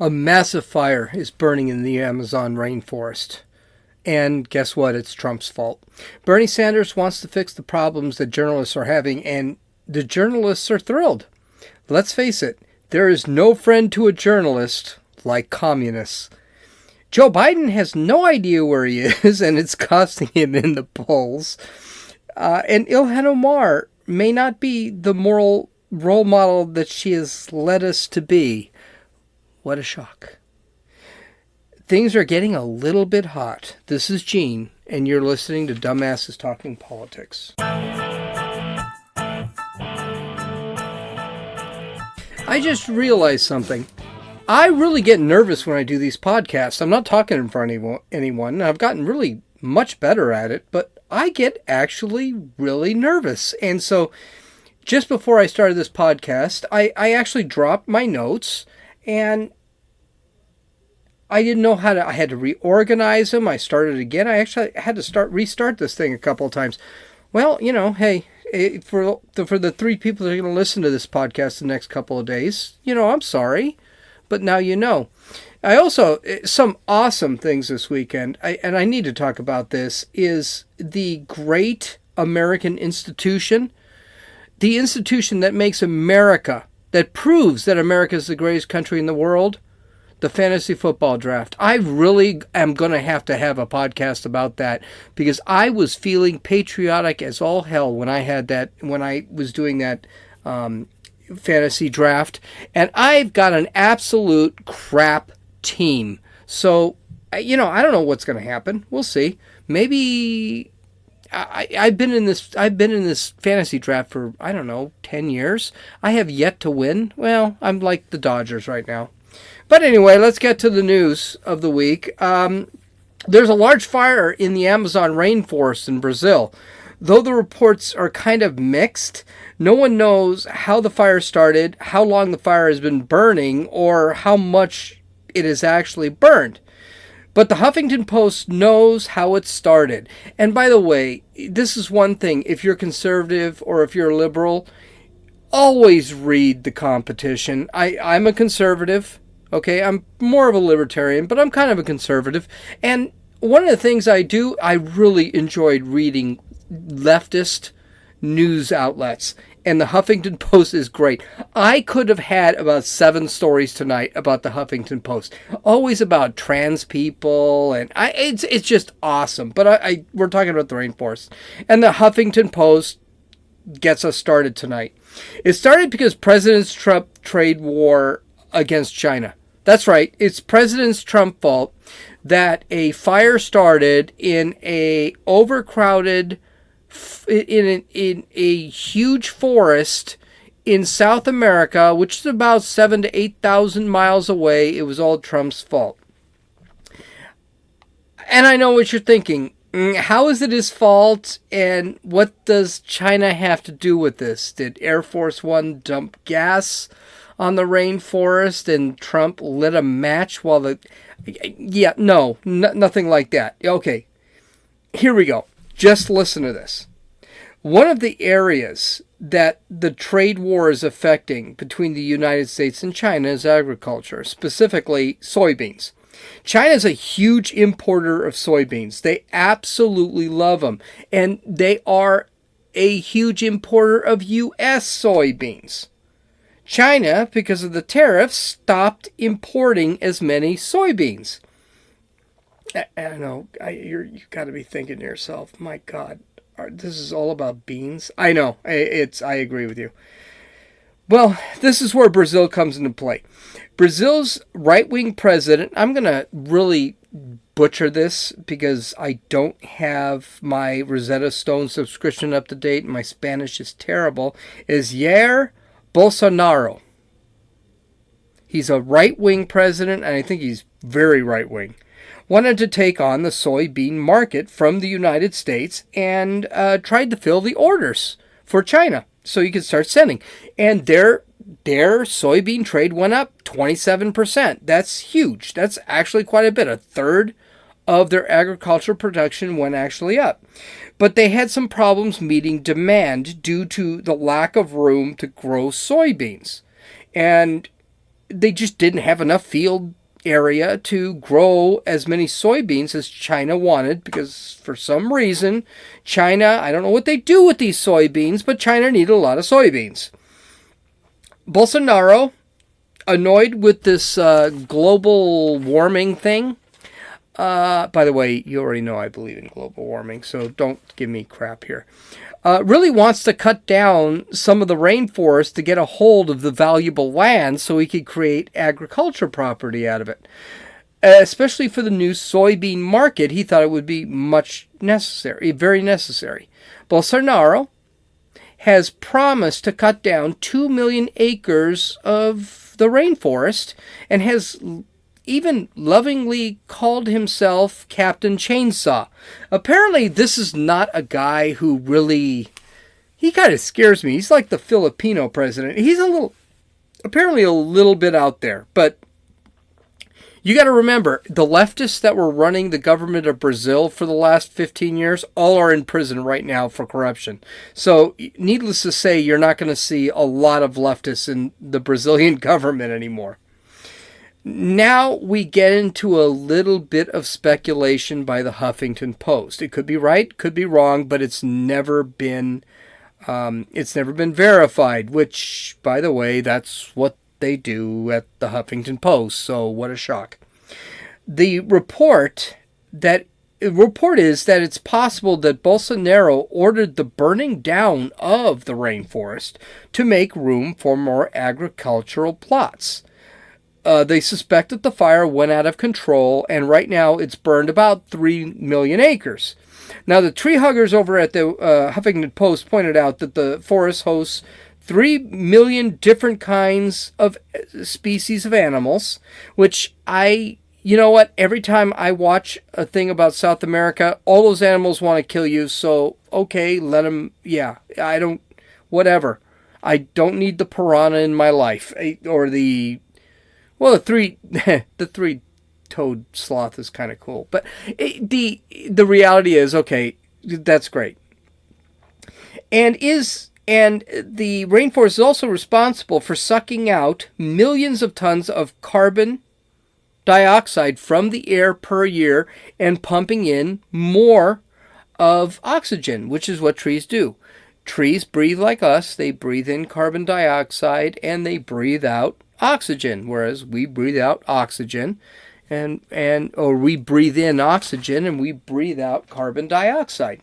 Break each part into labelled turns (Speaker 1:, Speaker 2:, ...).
Speaker 1: A massive fire is burning in the Amazon rainforest. And guess what? It's Trump's fault. Bernie Sanders wants to fix the problems that journalists are having, and the journalists are thrilled. Let's face it, there is no friend to a journalist like communists. Joe Biden has no idea where he is, and it's costing him in the polls. And Ilhan Omar may not be the moral role model that she has led us to be. What a shock. Things are getting a little bit hot. This is Gene, and you're listening to Dumbasses Talking Politics. I just realized something. I really get nervous when I do these podcasts. I'm not talking in front of anyone. I've gotten really much better at it, but I get actually really nervous. And so just before I started this podcast, I actually dropped my notes, and I didn't know how to, I had to reorganize them. I started again. I actually had to restart this thing a couple of times. Well, hey, for the three people that are going to listen to this podcast the next couple of days, I'm sorry, but now you know. I also, some awesome things this weekend, and I need to talk about this, is the great American institution, the institution that makes America, that proves that America is the greatest country in the world, the fantasy football draft. I really am going to have a podcast about that, because I was feeling patriotic as all hell when I was doing that fantasy draft, and I've got an absolute crap team. So, I don't know what's going to happen. We'll see. Maybe I've been in this fantasy draft for, 10 years. I have yet to win. Well, I'm like the Dodgers right now. But anyway, let's get to the news of the week. There's a large fire in the Amazon rainforest in Brazil. Though the reports are kind of mixed, no one knows how the fire started, how long the fire has been burning, or how much it has actually burned. But the Huffington Post knows how it started. And by the way, this is one thing. If you're conservative or if you're liberal, always read the competition. I'm a conservative. Okay, I'm more of a libertarian, but I'm kind of a conservative. And one of the things I really enjoyed reading leftist news outlets. And the Huffington Post is great. I could have had about 7 stories tonight about the Huffington Post. Always about trans people, and it's just awesome. But we're talking about the rainforest. And the Huffington Post gets us started tonight. It started because President Trump trade war against China. That's right. It's President Trump's fault that a fire started in a overcrowded, in a huge forest in South America, which is about 7,000 to 8,000 miles away. It was all Trump's fault. And I know what you're thinking. How is it his fault? And what does China have to do with this? Did Air Force One dump gas on the rainforest and Trump lit a match while nothing like that. Okay, here we go. Just listen to this. One of the areas that the trade war is affecting between the United States and China is agriculture, specifically soybeans. China is a huge importer of soybeans. They absolutely love them. And they are a huge importer of U.S. soybeans. China, because of the tariffs, stopped importing as many soybeans. I know, you've got to be thinking to yourself, my God, this is all about beans? I know, I agree with you. Well, this is where Brazil comes into play. Brazil's right-wing president, I'm going to really butcher this because I don't have my Rosetta Stone subscription up to date and my Spanish is terrible, is Jair Bolsonaro. He's a right-wing president, and I think he's very right-wing. Wanted to take on the soybean market from the United States and tried to fill the orders for China so he could start sending. And their soybean trade went up 27%. That's huge. That's actually quite a bit. A third of their agricultural production went actually up. But they had some problems meeting demand due to the lack of room to grow soybeans. And they just didn't have enough field area to grow as many soybeans as China wanted, because for some reason China, I don't know what they do with these soybeans, but China needed a lot of soybeans. Bolsonaro, annoyed with this global warming thing. By the way, you already know I believe in global warming, so don't give me crap here. Really wants to cut down some of the rainforest to get a hold of the valuable land so he could create agriculture property out of it. Especially for the new soybean market, he thought it would be very necessary. Bolsonaro has promised to cut down 2 million acres of the rainforest and has even lovingly called himself Captain Chainsaw. Apparently, this is not a guy who really... He kind of scares me. He's like the Filipino president. He's apparently a little bit out there. But you got to remember, the leftists that were running the government of Brazil for the last 15 years, all are in prison right now for corruption. So, needless to say, you're not going to see a lot of leftists in the Brazilian government anymore. Now we get into a little bit of speculation by the Huffington Post. It could be right, could be wrong, but it's never been verified, which, by the way, that's what they do at the Huffington Post, so what a shock. The report is that it's possible that Bolsonaro ordered the burning down of the rainforest to make room for more agricultural plots. They suspect that the fire went out of control, and right now it's burned about 3 million acres. Now, the tree huggers over at the Huffington Post pointed out that the forest hosts 3 million different kinds of species of animals, which you know what? Every time I watch a thing about South America, all those animals want to kill you, so, okay, let them, whatever. I don't need the piranha in my life, or the three-toed sloth is kind of cool. But the reality is, okay, that's great. And the rainforest is also responsible for sucking out millions of tons of carbon dioxide from the air per year and pumping in more of oxygen, which is what trees do. Trees breathe like us. They breathe in carbon dioxide and they breathe out oxygen, whereas we breathe out oxygen or we breathe in oxygen and we breathe out carbon dioxide.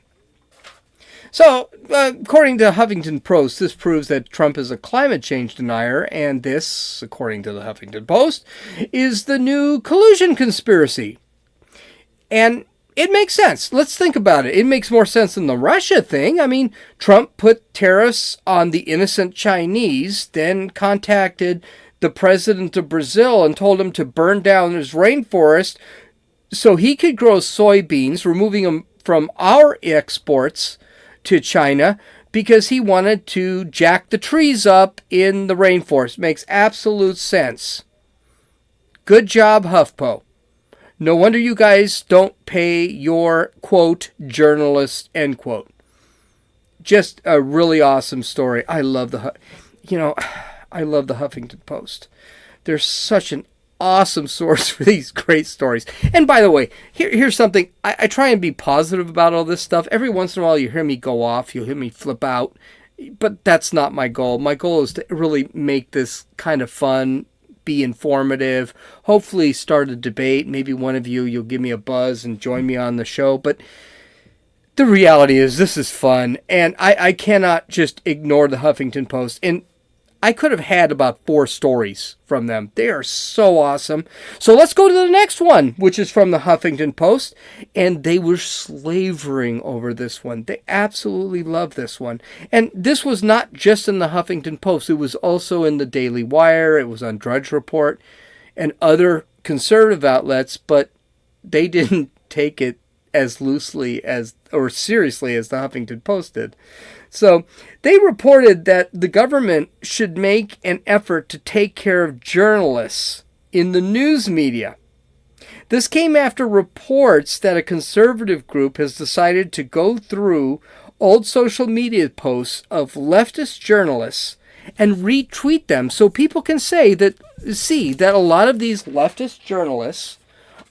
Speaker 1: So, according to Huffington Post, this proves that Trump is a climate change denier, and this, according to the Huffington Post, is the new collusion conspiracy. And it makes sense. Let's think about it. It makes more sense than the Russia thing. I mean, Trump put tariffs on the innocent Chinese, then contacted the president of Brazil and told him to burn down his rainforest so he could grow soybeans, removing them from our exports to China because he wanted to jack the trees up in the rainforest. Makes absolute sense. Good job, HuffPo. No wonder you guys don't pay your, quote, journalists, end quote. Just a really awesome story. I love the Huffington Post. They're such an awesome source for these great stories. And by the way, here's something. I try and be positive about all this stuff. Every once in a while you hear me go off. You'll hear me flip out. But that's not my goal. My goal is to really make this kind of fun, be informative, hopefully start a debate. Maybe one of you'll give me a buzz and join me on the show. But the reality is this is fun. And I cannot just ignore the Huffington Post. And I could have had about 4 stories from them. They are so awesome. So let's go to the next one, which is from the Huffington Post. And they were slavering over this one. They absolutely love this one. And this was not just in the Huffington Post. It was also in the Daily Wire. It was on Drudge Report and other conservative outlets. But they didn't take it as loosely or seriously as the Huffington Post did. So they reported that the government should make an effort to take care of journalists in the news media. This came after reports that a conservative group has decided to go through old social media posts of leftist journalists and retweet them so people can say that see that a lot of these leftist journalists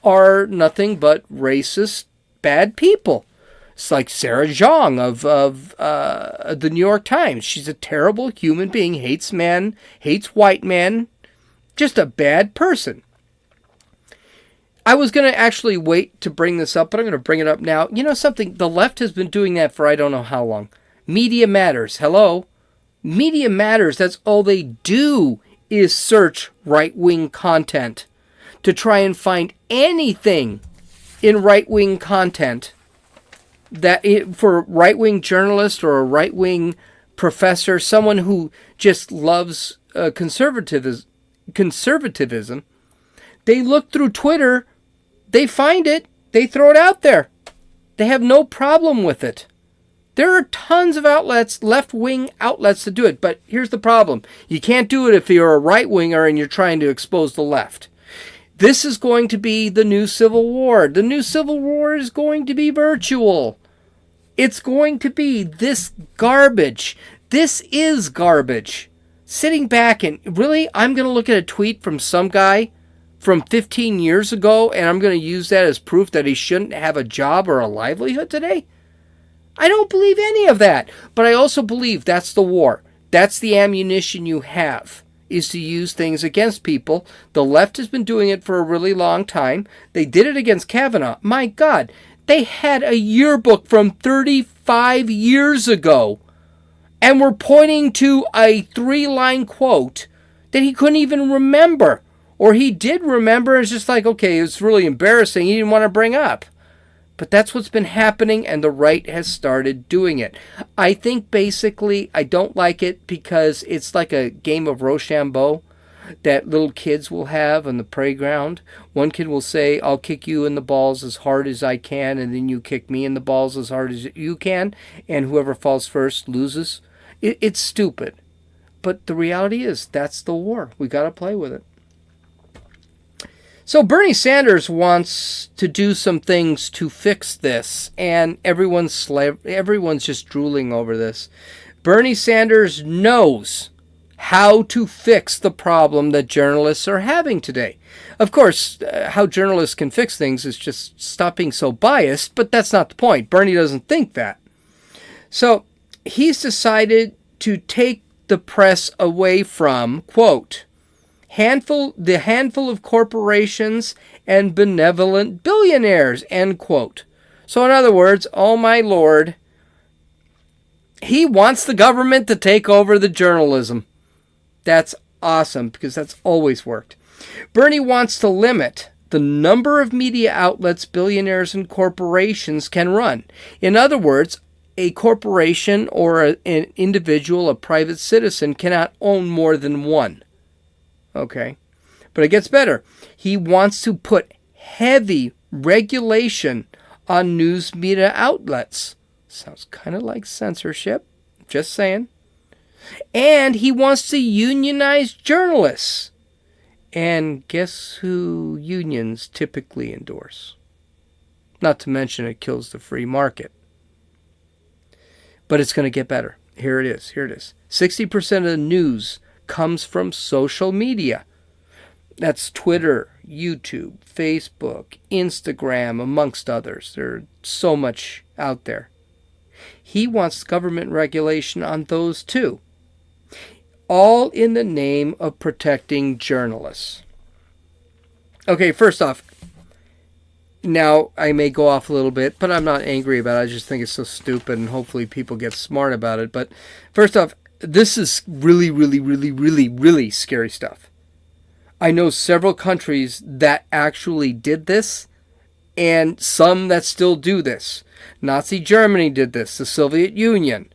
Speaker 1: are nothing but racist, bad people. It's like Sarah Zhang of the New York Times. She's a terrible human being, hates men, hates white men, just a bad person. I was going to actually wait to bring this up, but I'm going to bring it up now. You know something? The left has been doing that for I don't know how long. Media Matters. Hello? Media Matters, that's all they do is search right-wing content to try and find anything in right-wing content for a right-wing journalist or a right-wing professor, someone who just loves conservatism. They look through Twitter, they find it, they throw it out there. They have no problem with it. There are tons of outlets, left-wing outlets, to do it. But here's the problem. You can't do it if you're a right-winger and you're trying to expose the left. This is going to be the new Civil War. The new Civil War is going to be virtual. It's going to be this garbage. This is garbage. Sitting back and, really, I'm going to look at a tweet from some guy from 15 years ago and I'm going to use that as proof that he shouldn't have a job or a livelihood today? I don't believe any of that. But I also believe that's the war. That's the ammunition you have, is to use things against people. The left has been doing it for a really long time. They did it against Kavanaugh. My God, they had a yearbook from 35 years ago and were pointing to a 3-line quote that he couldn't even remember. Or he did remember, and it's just like, okay, it's really embarrassing. He didn't want to bring up. But that's what's been happening, and the right has started doing it. I think basically I don't like it because it's like a game of Rochambeau that little kids will have on the playground. One kid will say, I'll kick you in the balls as hard as I can, and then you kick me in the balls as hard as you can, and whoever falls first loses. It's stupid. But the reality is, that's the war. We got to play with it. So Bernie Sanders wants to do some things to fix this, and everyone's just drooling over this. Bernie Sanders knows how to fix the problem that journalists are having today. Of course, how journalists can fix things is just stop being so biased, but that's not the point. Bernie doesn't think that. So he's decided to take the press away from, quote, the handful of corporations and benevolent billionaires, end quote. So in other words, oh my Lord, he wants the government to take over the journalism. That's awesome, because that's always worked. Bernie wants to limit the number of media outlets billionaires and corporations can run. In other words, a corporation or an individual, a private citizen, cannot own more than one. Okay, but it gets better. He wants to put heavy regulation on news media outlets. Sounds kind of like censorship, just saying. And he wants to unionize journalists. And guess who unions typically endorse? Not to mention it kills the free market. But it's going to get better. Here it is. 60% of the news comes from social media. That's Twitter, YouTube, Facebook, Instagram, amongst others. There's so much out there. He wants government regulation on those too. All in the name of protecting journalists. Okay, first off, now I may go off a little bit, but I'm not angry about it. I just think it's so stupid, and hopefully people get smart about it. But first off, this is really, really, really, really, really scary stuff. I know several countries that actually did this, and some that still do this. Nazi Germany did this, the Soviet Union,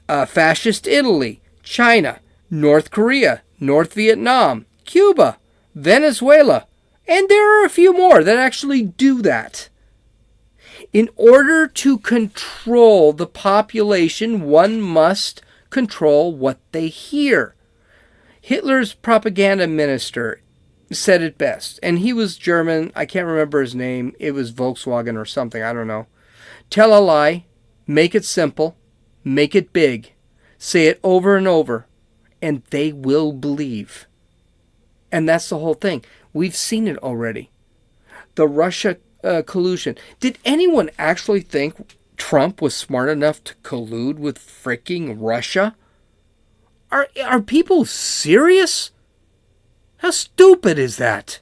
Speaker 1: Fascist Italy, China, North Korea, North Vietnam, Cuba, Venezuela, and there are a few more that actually do that. In order to control the population, one must control what they hear. Hitler's propaganda minister said it best, and he was German. I can't remember his name. It was Volkswagen or something. I don't know. Tell a lie, make it simple, make it big, say it over and over, and they will believe. And that's the whole thing. We've seen it already. The Russia collusion. Did anyone actually think Trump was smart enough to collude with freaking Russia? Are people serious? How stupid is that?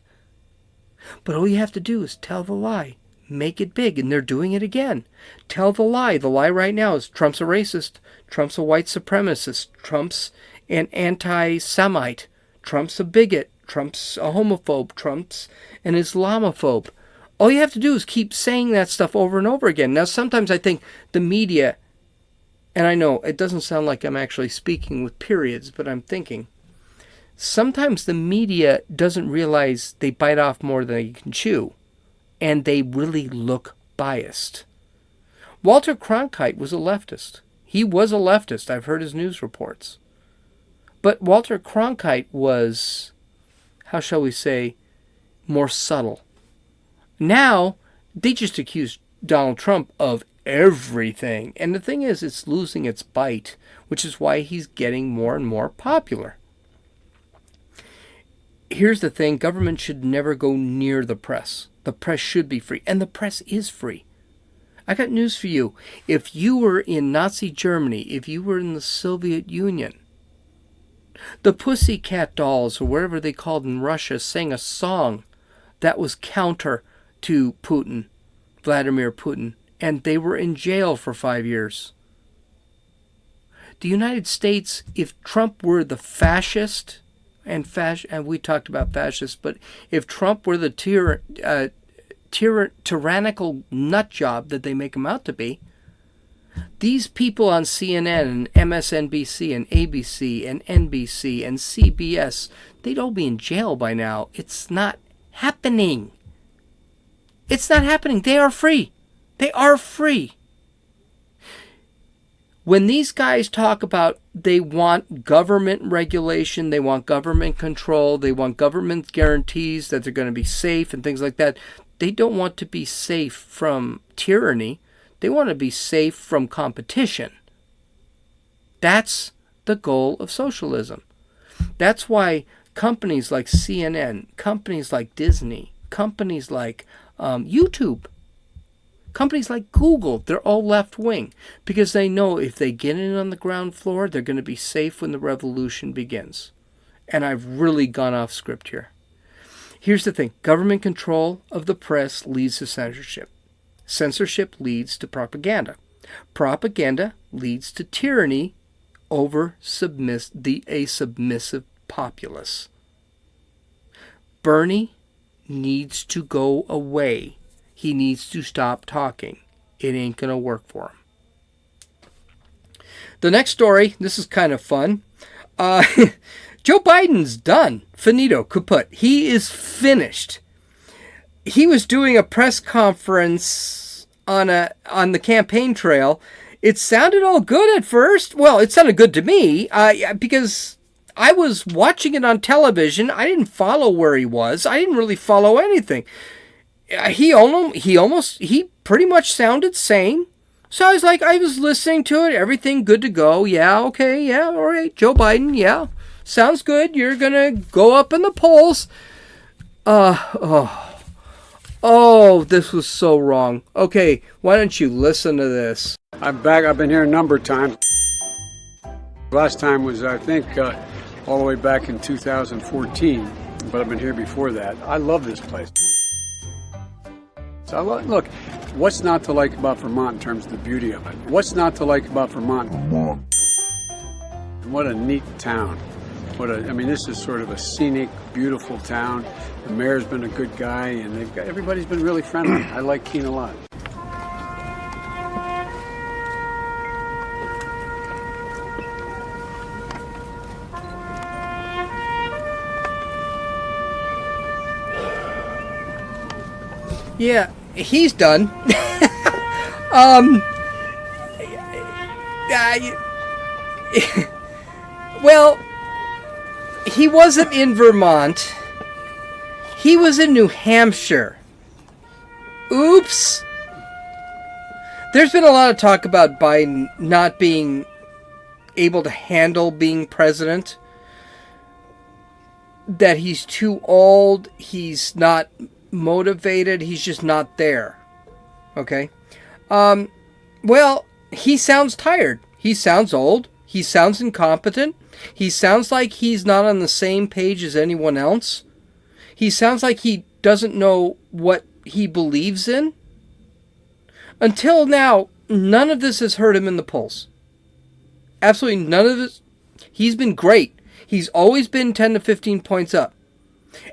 Speaker 1: But all you have to do is tell the lie. Make it big, and they're doing it again. Tell the lie. The lie right now is Trump's a racist. Trump's a white supremacist. Trump's an anti-Semite. Trump's a bigot. Trump's a homophobe. Trump's an Islamophobe. All you have to do is keep saying that stuff over and over again. Now, sometimes I think the media, and I know it doesn't sound like I'm actually speaking with periods, but I'm thinking, sometimes the media doesn't realize they bite off more than they can chew, and they really look biased. Walter Cronkite was a leftist. He was a leftist. I've heard his news reports. But Walter Cronkite was, how shall we say, more subtle. Now, they just accuse Donald Trump of everything. And the thing is, it's losing its bite, which is why he's getting more and more popular. Here's the thing. Government should never go near the press. The press should be free. And the press is free. I got news for you. If you were in Nazi Germany, if you were in the Soviet Union, the Pussycat Dolls, or whatever they called in Russia, sang a song that was counter to Putin, Vladimir Putin, and they were in jail for 5 years. The United States, if Trump were the fascist, and we talked about fascists, but if Trump were the tyrannical nut job that they make him out to be, these people on CNN and MSNBC and ABC and NBC and CBS, they'd all be in jail by now. It's not happening. It's not happening. They are free. They are free. When these guys talk about they want government regulation, they want government control, they want government guarantees that they're going to be safe and things like that, they don't want to be safe from tyranny. They want to be safe from competition. That's the goal of socialism. That's why companies like CNN, companies like Disney, companies like YouTube, companies like Google, they're all left-wing because they know if they get in on the ground floor, they're going to be safe when the revolution begins. And I've really gone off script here. Here's the thing. Government control of the press leads to censorship. Censorship leads to propaganda. Propaganda leads to tyranny over a submissive populace. Bernie needs to go away. He needs to stop talking. It ain't going to work for him. The next story, this is kind of fun. Joe Biden's done. Finito, kaput. He is finished. He was doing a press conference on the campaign trail. It sounded all good at first. Well, it sounded good to me because I was watching it on television. I didn't follow where he was. I didn't really follow anything. He pretty much sounded sane. So I was listening to it. Everything good to go. Yeah, okay, yeah, all right. Joe Biden, yeah. Sounds good. You're going to go up in the polls. Oh, this was so wrong. Okay, why don't you listen to this?
Speaker 2: I'm back. I've been here a number of times. Last time was, I think, all the way back in 2014, but I've been here before that. I love this place. So look, what's not to like about Vermont in terms of the beauty of it? What's not to like about Vermont? What a neat town. This is sort of a scenic, beautiful town. The mayor's been a good guy, and everybody's been really friendly. I like Keene a lot.
Speaker 1: Yeah, he's done. Well, he wasn't in Vermont. He was in New Hampshire. Oops. There's been a lot of talk about Biden not being able to handle being president. that he's too old, he's not motivated, he's just not there. Okay? Well, he sounds tired. He sounds old. He sounds incompetent. He sounds like he's not on the same page as anyone else. He sounds like he doesn't know what he believes in. Until now, none of this has hurt him in the polls. Absolutely none of this. He's been great. He's always been 10 to 15 points up.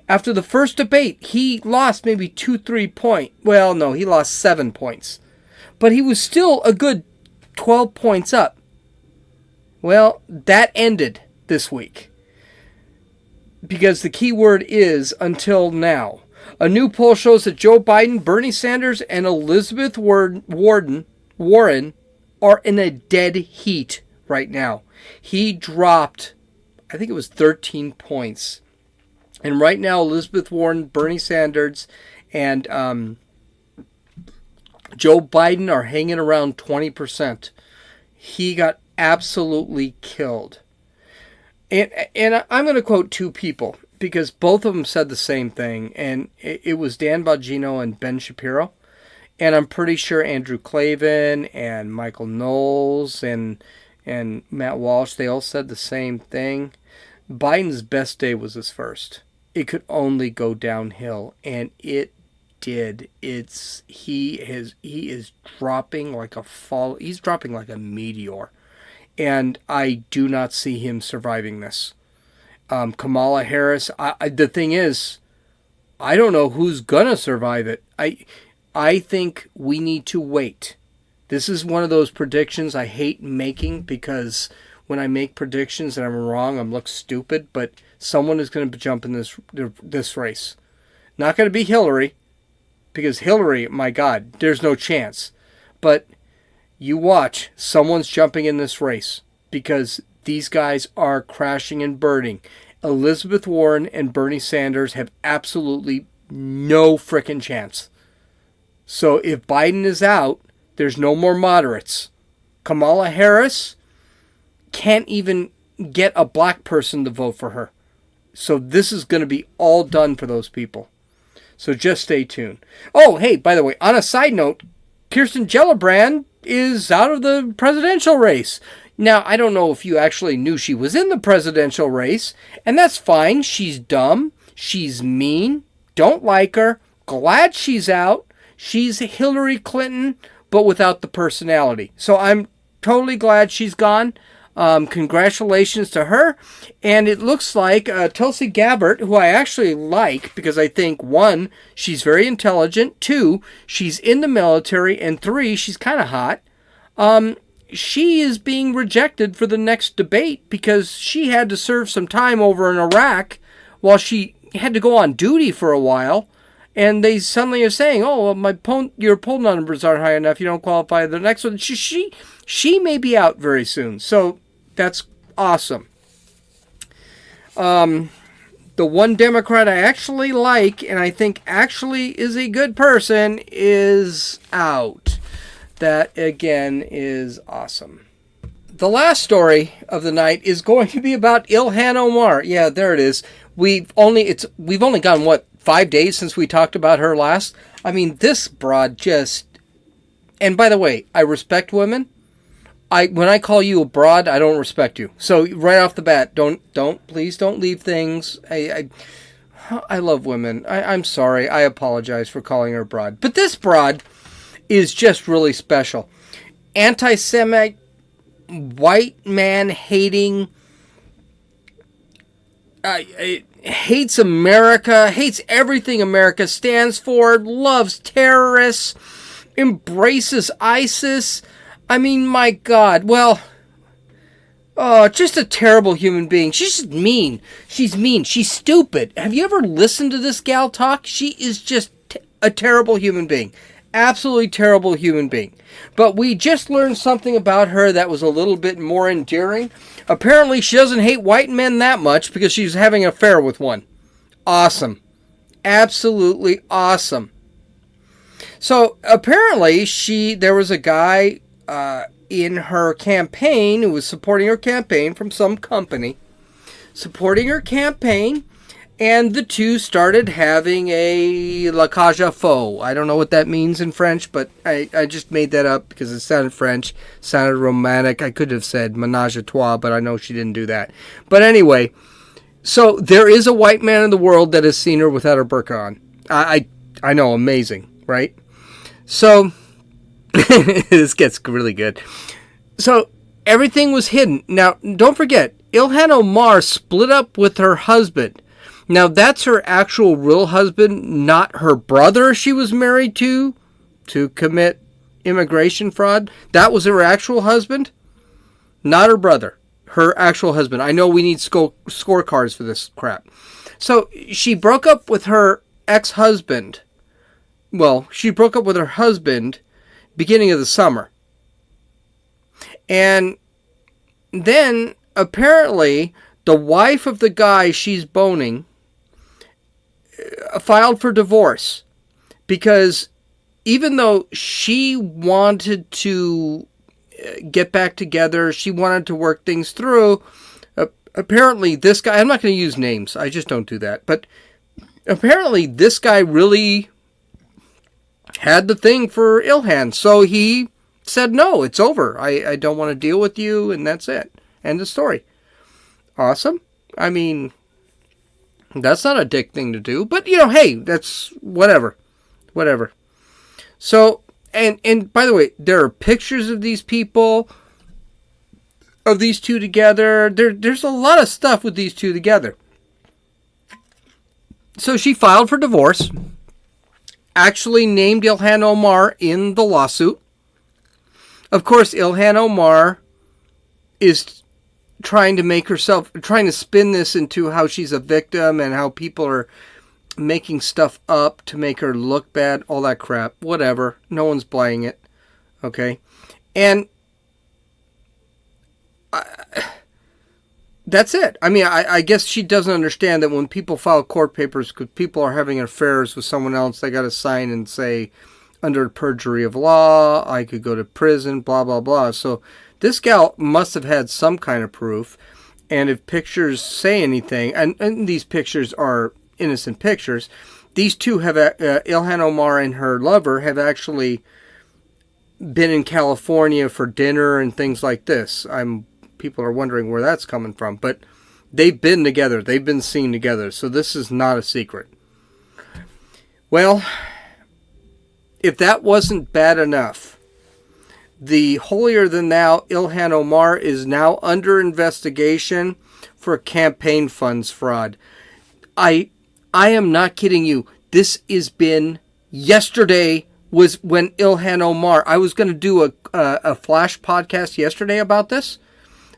Speaker 1: After the first debate, he lost maybe 2-3 points. Well, no, he lost 7 points. But he was still a good 12 points up. Well, that ended this week. Because the key word is until now. A new poll shows that Joe Biden, Bernie Sanders, and Elizabeth Warren are in a dead heat right now. He dropped, I think it was 13 points. And right now, Elizabeth Warren, Bernie Sanders, and Joe Biden are hanging around 20%. He got absolutely killed. And I'm going to quote two people, because both of them said the same thing. And it was Dan Bongino and Ben Shapiro. And I'm pretty sure Andrew Klavan and Michael Knowles and Matt Walsh, they all said the same thing. Biden's best day was his first. It could only go downhill, and it did. He is dropping like a fall. He's dropping like a meteor, and I do not see him surviving this. Kamala Harris. The thing is, I don't know who's gonna survive it. I think we need to wait. This is one of those predictions I hate making, because when I make predictions and I'm wrong, I look stupid, but someone is going to jump in this race. Not going to be Hillary, because Hillary, my God, there's no chance. But you watch, someone's jumping in this race, because these guys are crashing and burning. Elizabeth Warren and Bernie Sanders have absolutely no frickin' chance. So if Biden is out, there's no more moderates. Kamala Harris can't even get a black person to vote for her. So this is going to be all done for those people. So just stay tuned. Oh, hey, by the way, on a side note, Kirsten Gillibrand is out of the presidential race. Now, I don't know if you actually knew she was in the presidential race, and that's fine. She's dumb. She's mean. Don't like her. Glad she's out. She's Hillary Clinton, but without the personality. So I'm totally glad she's gone. Congratulations to her. And it looks like Tulsi Gabbard, who I actually like, because I think, one, she's very intelligent, two, she's in the military, and three, she's kind of hot. She is being rejected for the next debate because she had to serve some time over in Iraq while she had to go on duty for a while. And they suddenly are saying, oh, well, your poll numbers aren't high enough. You don't qualify for the next one. She may be out very soon. So that's awesome. The one Democrat I actually like, and I think actually is a good person, is out. That, again, is awesome. The last story of the night is going to be about Ilhan Omar. Yeah, there it is. We've only gone, 5 days since we talked about her last? I mean, this broad just... And by the way, I respect women. When I call you a broad, I don't respect you. So right off the bat, please don't leave things. I love women. I'm sorry. I apologize for calling her broad. But this broad is just really special. Anti-Semite, white man hating, hates America, hates everything America stands for, loves terrorists, embraces ISIS. I mean, my God. Well, just a terrible human being. She's just mean. She's mean. She's stupid. Have you ever listened to this gal talk? She is just a terrible human being. Absolutely terrible human being. But we just learned something about her that was a little bit more endearing. Apparently, she doesn't hate white men that much because she's having an affair with one. Awesome. Absolutely awesome. So, apparently, there was a guy in her campaign who was supporting her campaign from some company, supporting her campaign, And the two started having a la cage aux folles. I don't know what that means in French, but I just made that up because it sounded French, sounded romantic. I could have said ménage à trois, but I know she didn't do that. But anyway, so there is a white man in the world that has seen her without her burqa on. I know, amazing, right? So, this gets really good. So, everything was hidden. Now, don't forget, Ilhan Omar split up with her husband. Now, that's her actual real husband, not her brother she was married to commit immigration fraud. That was her actual husband, not her brother. Her actual husband. I know we need scorecards for this crap. So, she broke up with her ex-husband. Well, she broke up with her husband beginning of the summer. And then, apparently, the wife of the guy she's boning filed for divorce because even though she wanted to get back together, she wanted to work things through, apparently this guy, I'm not going to use names, I just don't do that, but apparently this guy really had the thing for Ilhan, so he said, no, it's over, I don't want to deal with you, and that's it. End of story. Awesome. I mean, that's not a dick thing to do, but, hey, that's whatever. Whatever. So, and by the way, there are pictures of these people, of these two together. There's a lot of stuff with these two together. So she filed for divorce, actually named Ilhan Omar in the lawsuit. Of course, Ilhan Omar is trying to spin this into how she's a victim and how people are making stuff up to make her look bad, all that crap, whatever. No one's buying it, okay? And that's it. I mean, I guess she doesn't understand that when people file court papers because people are having affairs with someone else, they got to sign and say, under perjury of law, I could go to prison, blah, blah, blah. So this gal must have had some kind of proof, and if pictures say anything, and these pictures are innocent pictures, these two have, Ilhan Omar and her lover have actually been in California for dinner and things like this. People are wondering where that's coming from, but they've been together, they've been seen together, so this is not a secret. Well, if that wasn't bad enough, the holier-than-thou Ilhan Omar is now under investigation for campaign funds fraud. I am not kidding you. This has been yesterday was when Ilhan Omar. I was going to do a flash podcast yesterday about this,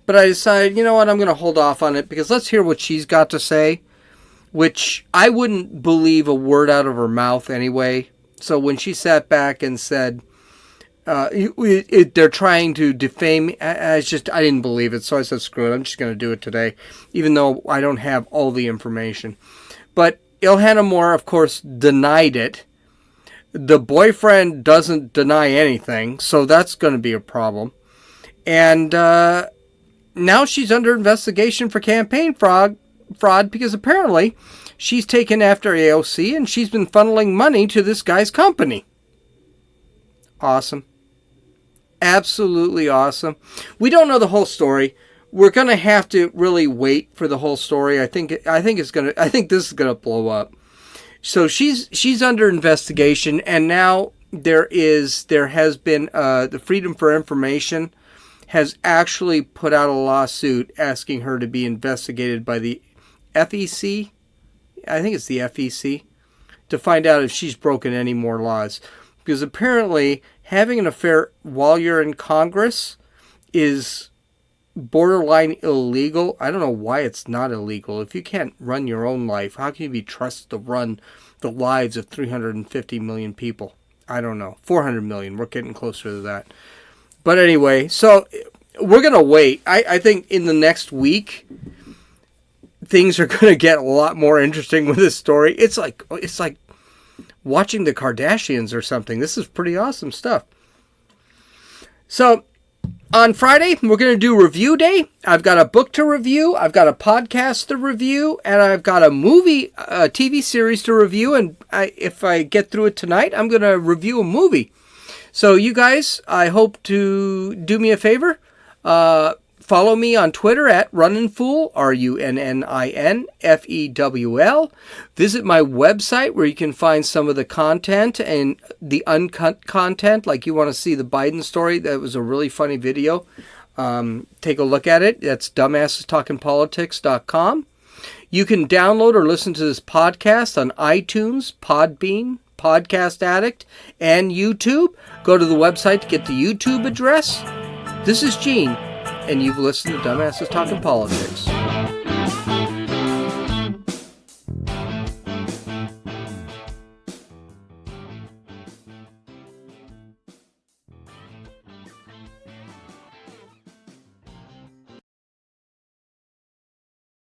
Speaker 1: but I decided, you know what, I'm going to hold off on it because let's hear what she's got to say, which I wouldn't believe a word out of her mouth anyway. So when she sat back and said, they're trying to defame me, I didn't believe it. So I said, screw it. I'm just going to do it today, even though I don't have all the information. But Ilhan Omar, of course, denied it. The boyfriend doesn't deny anything, so that's going to be a problem. And now she's under investigation for campaign fraud because apparently she's taken after AOC and she's been funneling money to this guy's company. Awesome. Absolutely awesome. We don't know the whole story. We're going to have to really wait for the whole story. I think this is going to blow up. So she's under investigation, and now there has been the Freedom for Information has actually put out a lawsuit asking her to be investigated by the FEC. I think it's the FEC, to find out if she's broken any more laws. Because apparently having an affair while you're in Congress is borderline illegal. I don't know why it's not illegal. If you can't run your own life, how can you be trusted to run the lives of 350 million people? I don't know. 400 million. We're getting closer to that. But anyway, so we're going to wait. I think in the next week, things are going to get a lot more interesting with this story. It's like watching the Kardashians or something. This is pretty awesome stuff. So On Friday, we're going to do review day. I've got a book to review, I've got a podcast to review, and I've got a movie, a TV series to review. And if I get through it tonight, I'm going to review a movie. So you guys, I hope to do me a favor. Follow me on Twitter at RunninFool, RUNNINFEWL. Visit my website where you can find some of the content and the uncut content. Like you want to see the Biden story. That was a really funny video. Take a look at it. That's dumbassestalkingpolitics.com. You can download or listen to this podcast on iTunes, Podbean, Podcast Addict, and YouTube. Go to the website to get the YouTube address. This is Gene, and you've listened to Dumbasses Talking Politics.